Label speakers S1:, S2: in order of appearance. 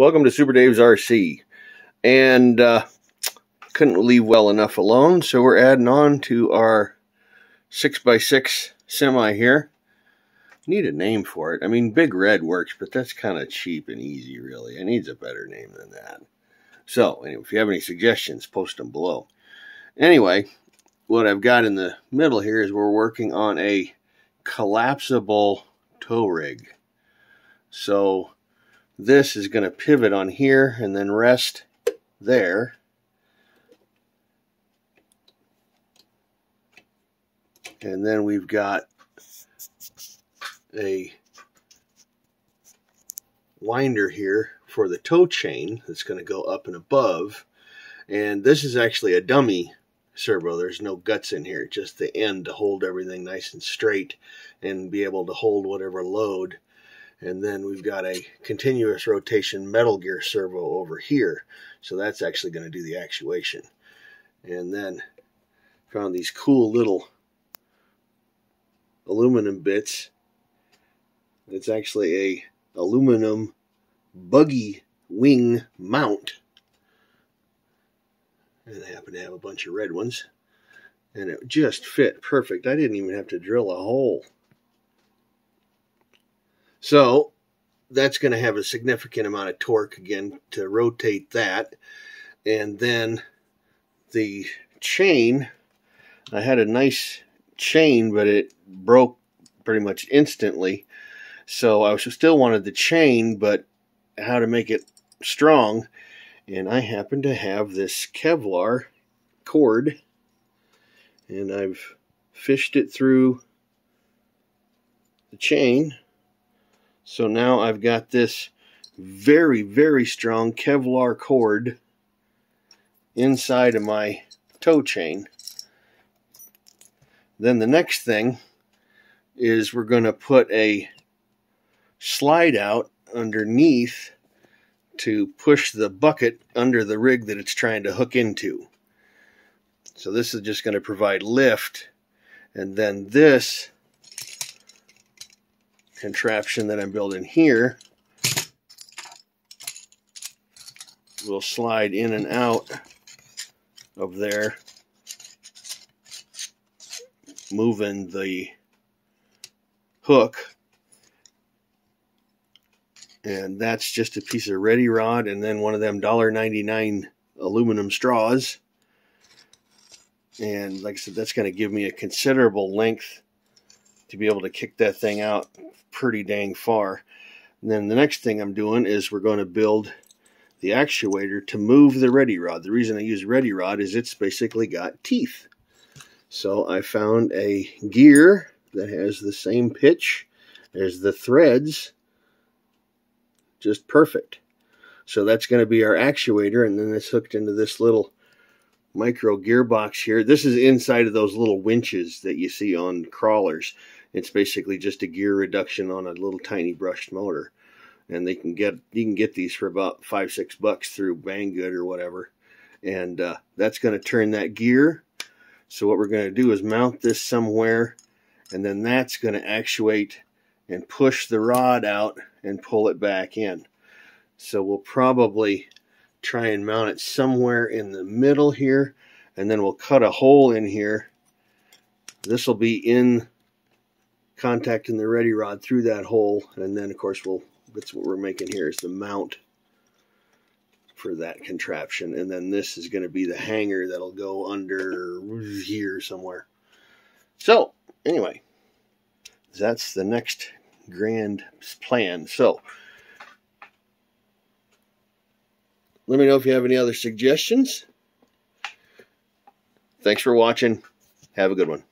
S1: Welcome to Super Dave's RC. And couldn't leave well enough alone, so we're adding on to our 6x6 semi here. Need a name for it. I mean, Big Red works, but that's kind of cheap and easy, really. It needs a better name than that. So, anyway, if you have any suggestions, post them below. Anyway, what I've got in the middle here is we're working on a collapsible tow rig. So this is going to pivot on here and then rest there. And then we've got a winder here for the tow chain that's going to go up and above. And this is actually a dummy servo. There's no guts in here, just the end to hold everything nice and straight and be able to hold whatever load. And then we've got a continuous rotation metal gear servo over here. So that's actually going to do the actuation. And then found these cool little aluminum bits. It's actually a aluminum buggy wing mount. And I happen to have a bunch of red ones. And it just fit perfect. I didn't even have to drill a hole. So that's going to have a significant amount of torque again to rotate that. And then the chain, I had a nice chain, but it broke pretty much instantly. So I still wanted the chain, but how to make it strong. And I happen to have this Kevlar cord, and I've fished it through the chain. So now I've got this very, very strong Kevlar cord inside of my tow chain. Then the next thing is we're going to put a slide out underneath to push the bucket under the rig that it's trying to hook into. So this is just going to provide lift, and then this contraption that I'm building here will slide in and out of there, moving the hook. And that's just a piece of ready rod and then one of them $1.99 aluminum straws. And like I said, that's going to give me a considerable length to be able to kick that thing out pretty dang far. And then the next thing I'm doing is we're going to build the actuator to move the ready rod. The reason I use ready rod is it's basically got teeth. So I found a gear that has the same pitch as the threads, just perfect. So that's going to be our actuator, and then it's hooked into this little micro gearbox here. This is inside of those little winches that you see on crawlers. It's basically just a gear reduction on a little tiny brushed motor, and you can get these for about $5-6 through Banggood or whatever. And that's going to turn that gear. So what we're going to do is mount this somewhere, and then that's going to actuate and push the rod out and pull it back in. So we'll probably try and mount it somewhere in the middle here, and then we'll cut a hole in here. This will be in contacting the ready rod through that hole, and then of course that's what we're making here is the mount for that contraption. And then this is going to be the hanger that'll go under here somewhere. So anyway, that's the next grand plan. So let me know if you have any other suggestions. Thanks for watching. Have a good one.